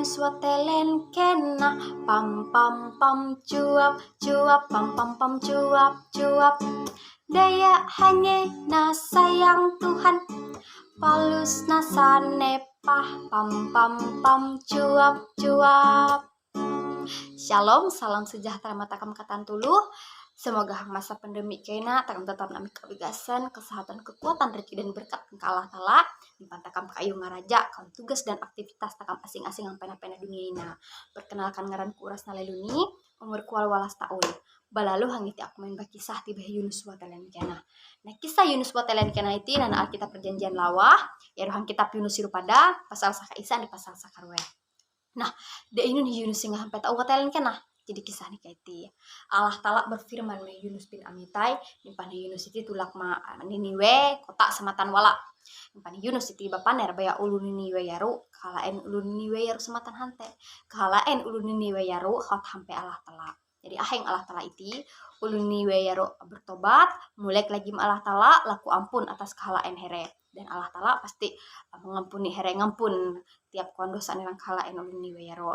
Yunus watelen kena, pam pam pam cuap cuap, pam pam pam cuap cuap. Daya hanya na sayang Tuhan, palus na sanepah, pam pam pam cuap cuap. Shalom, salam sejahtera matakam katan tuluh. Semoga masa pandemi kena takam tetap nami kebigasan, kesehatan, kekuatan, rezeki dan berkat ke Allah Ta'ala. Dipantakam kayu ngaraja, kaum tugas dan aktivitas takam asing-asing yang pena-pena dunia ina. Perkenalkan ngaran kuras naleluni, umur kual walas tahun. Balalu hangiti aku main bakisah tiba Yunus watelen kena. Nah kisah Yunus watelen kena itu nana Alkitab perjanjian lawah, ya rohang kitab Yunus pada pasal saka isa di pasal sakarwe. Nah, de ini Yunus sing sampai tahu watelen kena. Jadi kisah nih kaiti Allah Ta'ala berfirman me Yunus bin Amitai nimpani Yunus itu tulak ma Niniwe kota sematan wala nimpani Yunus itu bapaner baya ulu Niniwe yaru kalaen ulu Niniwe yaru sematan hante kalaen ulu Niniwe yaru hot hampe Allah Ta'ala. Jadi aheng Allah Ta'ala itu ulu Niniwe yaru bertobat mulai lagi Allah Ta'ala laku ampun atas kalaen here dan Allah Ta'ala pasti mengampuni here ngampun tiap kuan dosa nang kalaen ulu Niniwe yaru.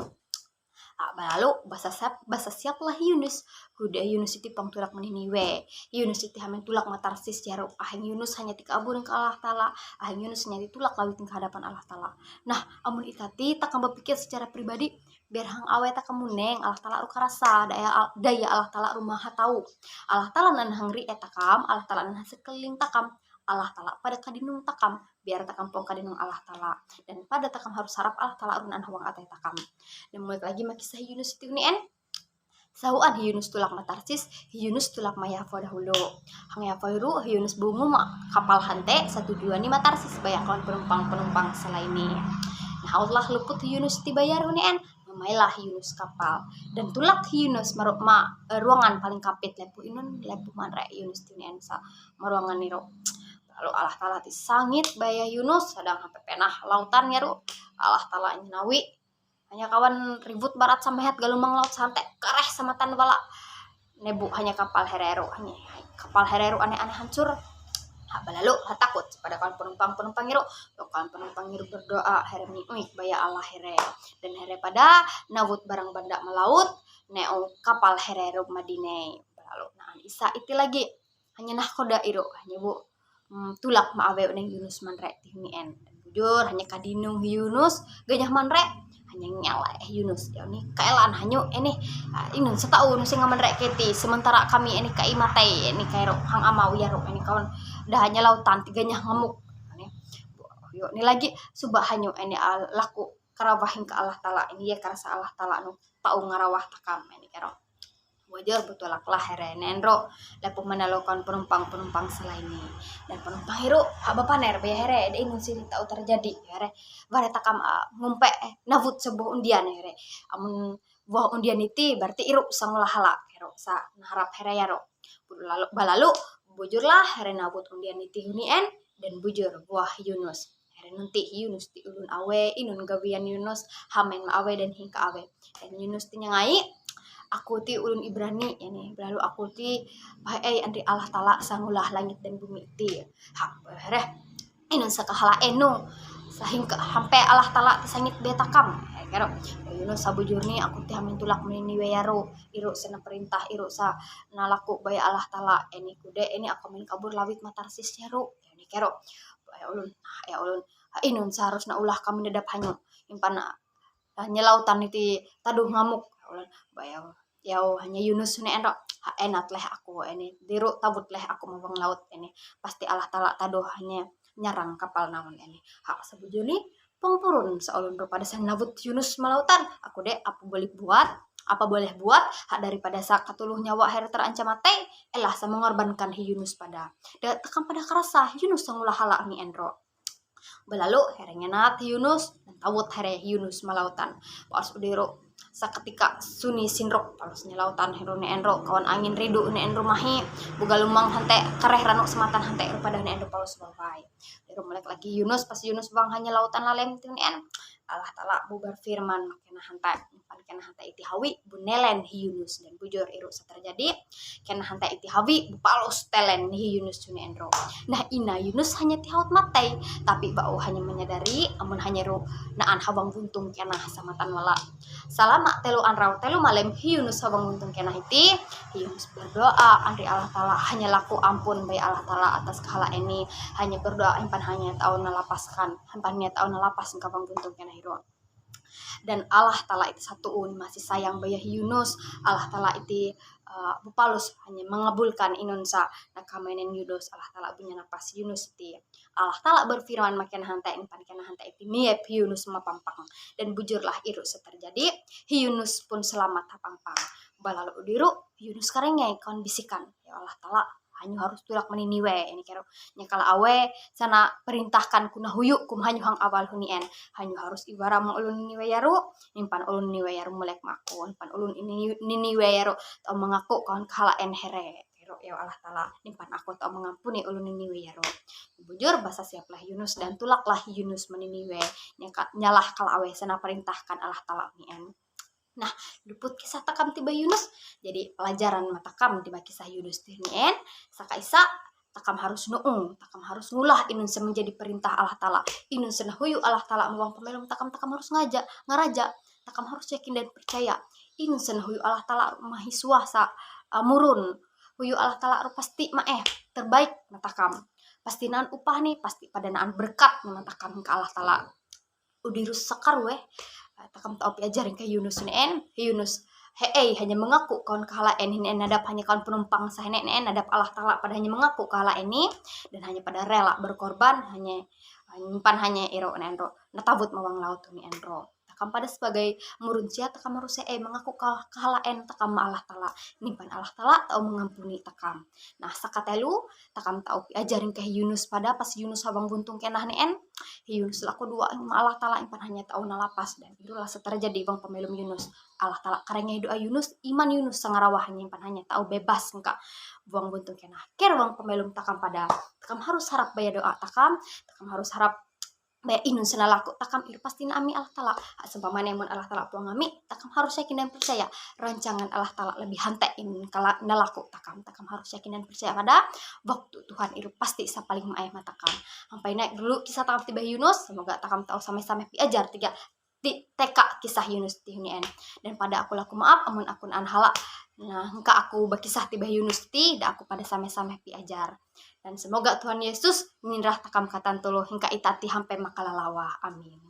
Lalu bahasa siaplah Yunus huda Yunus itu pangtulak meniniwe Yunus itu hamen tulak matarsis jaru aheng Yunus hanya tika aburin ke Allah Ta'ala aheng Yunus hanya ditulak lawitin ke hadapan Allah Ta'ala. Nah amun itati takkan berpikir secara pribadi biar hang awe takkan muneng Allah Ta'ala ruka rasa daya Allah Ta'ala rumah tahu Allah Ta'ala nan hangri etakam Allah Ta'ala nan sekeliling takam Allah Ta'ala pada kadinung takam biar takam pong kadinung Allah Ta'ala dan pada takam harus harap Allah Ta'ala runan hawang atai takam. Dan mulai lagi makisah Yunus itu ni sahuan Yunus tulak matarsis Yunus tulak mayafo dahulu hang yafoiru Yunus bungu kapal hante 1 2 ni matarsis banyak kawan penumpang selain ini. Nah Allah luput Yunus tibayar ni mamailah Yunus kapal dan tulak Yunus ruangan paling kapit lepu manre Yunus tini sa maruangan niro. Lalu Allah Ta'ala disangit baya Yunus sedang sampai penah lautan ya ru Allah Ta'ala nyinawi hanya kawan ribut barat sampehat galumang laut santai kareh sematan wala nebu hanya kapal hereru aneh-aneh hancur balalu takut pada kawan penumpang iru kawan penumpang iru berdoa heremi baya Allah here dan here pada nawut barang banda melaut neo kapal hereru madine balalu nah isa itu lagi hanya nahkoda iru hanya bu tulak maawe neng Yunus manre tinien bujur hanya kadinung Yunus ganyah manre hanya nyala Yunus ya ini kaelan hanyu ini inun setahun sing manre keti sementara kami ini kai matai ini kairo hang amau ya ro ini kawan dah hanya lautan tiganya ngamuk yo ini lagi subah hanyu ini laku karawahin ke Allah Ta'ala ini ya karasa Allah Ta'ala nu tau ngarawah takam ini kairo wajar betul lah here nenro lepo menalokan penumpang selain ini dan penumpang hero bapaner be here de inun siri tau terjadi here bare takam ngumpe navut sebuah undian here amun buah undian itu berarti iru sangulah hala hero sa harap here ya ro balalu bujurlah here navut undian itu hunien dan bujur buah Yunus here nanti Yunus ti ulun awe inun gawian Yunus hamen awe dan hingka awe dan Yunus ti nyangai aku ti ulun Ibrani ini lalu aku ti andri Allah Ta'ala sangulah langit dan bumi ti bereh inun sakahala enu sehingga hampe Allah Ta'ala sangit betakam karo Yunus sabujurni aku ti hamin tulak menini weyaro iru sana perintah iru sa nalaku baya Allah Ta'ala ini kude ini aku min kabur lawit matarsis yaro ini karo ya ulun inun seharusnya ulah kami dedap hanyu impana nyelautan itu taduh ngamuk bayang yau hanya Yunus ne enat leh aku ini diru tabut leh aku mawang laut ini pasti Allah Ta'ala taduh hanya nyarang kapal naon ini sebujurni pengpurun seulun pada sanabut Yunus melautan aku deh apa boleh buat daripada sak katuluh nyawa akhir terancam mati elah saya mengorbankan Yunus pada tekan pada kerasa Yunus sangulah hala ni endro balalu herengnya nat Yunus dan tawut here Yunus melautan pas udiro saketika suni sinrok palusnya lautan herone enro kawan angin ridu ne enro mahi buga lumang hante kareh ranu sematan hante pada ne enro palus bawai ero melek lagi Yunus pas Yunus bang hanya lautan lalem tin en Allah Ta'ala bu berfirman makena hanta iti hawi bu nelen hi Yunus dan bujur iru terjadi kena hanta iti hawi bu palos telen hi Yunus cuni enro. Nah ina Yunus hanya tihaut matai tapi bau hanya menyadari amun hanya ru naan hawang buntung kena sama tanwala salama telu anrau telu malam hi Yunus hawang buntung kena iti hi Yunus berdoa andri Allah Ta'ala hanya laku ampun bayi Allah Ta'ala atas kehala ini hanya berdoa impan hanya tahu nalapaskan impan hanya tahu nalapas hawang buntung kena hiro. Dan Allah Ta'ala itu satuun masih sayang bayah Yunus. Allah Ta'ala itu bupalus hanya mengabulkan inunsa nakamainen Yunus. Allah Ta'ala punya napas Yunus itu. Allah Ta'ala berfirman makin hanta itu niep Yunus mapampang dan bujurlah iru seterjadi Yunus pun selamat hapampang balalu udiru Yunus karengnya kawan bisikan ya Allah Ta'ala hanyu harus tulak meniniwe ini kero nyakala awe sana perintahkan kuna huyu kum hanyu hang awal hunien hanyu harus ibaram ulun niniwe yaru nimpan ulun niniwe yaru melek maku nimpan ulun ini niniwe yaru tau mengaku kawan kahala enhere kero ya Allah Ta'ala nimpan aku tau mengampuni ulun niniwe yaru bujur bahasa siaplah Yunus dan tulaklah Yunus meniniwe nyalah kala awe sana perintahkan Allah Ta'ala hunien. Nah, luput kisah takam tiba Yunus. Jadi pelajaran matakam tiba kisah Yunus tinien. Sakaisa takam harus nuung, takam harus ngulah inun menjadi perintah Allah Ta'ala. Inun senahuyu Allah Ta'ala mawang pemelum takam harus ngaraja. Takam harus yakin dan percaya. Inun senahuyu Allah Ta'ala mahiswa murun. Huyu Allah Ta'ala pasti terbaik matakam. Pasti naan upah nih, pasti pada naan berkat matakam ke Allah Ta'ala. Udirus sakar weh. Takam tau piajarin ke Yunus Yunus hanya mengaku kawan kahala ini nadap hanya kawan penumpang sahene nadap Allah Ta'ala pada hanya mengaku kahala ini dan hanya pada rela berkorban hanya iro enro natabut mawang laut ni enro takam pada sebagai murunsia takam harus mengaku kahala takam Allah Ta'ala nimpan Allah Ta'ala tau mengampuni takam. Nah sakatelu takam tau piajarin ke Yunus pada pas Yunus habang buntung kenah Yunus laku dua Allah Ta'ala impan hanya tahu nalapas dan itulah terjadi bang pemelum Yunus Allah Ta'ala karengnya doa Yunus iman Yunus sangarawah impan hanya tahu bebas engka buang buntung kenah ker bang pemelum takam harus harap bayar doa takam harus harap bayar inun senalaku takam ir pasti nami Allah Ta'ala seumpamanya mun Allah Ta'ala puang ngami takam harus yakin dan percaya rancangan Allah Ta'ala lebih hantain kala nalaku takam harus yakin dan percaya pada waktu Tuhan itu pasti paling maeh matakam sampai naik dulu kisah takam tiba Yunus semoga takam tahu sampai piajar tiga TK kisah Yunus tihunien dan pada aku laku maaf amun akun anhala nah engka aku berkisah tiba Yunus dan aku pada sampai piajar dan semoga Tuhan Yesus ninrah takam katan tuluh hingga itati hampe makalalawa amin.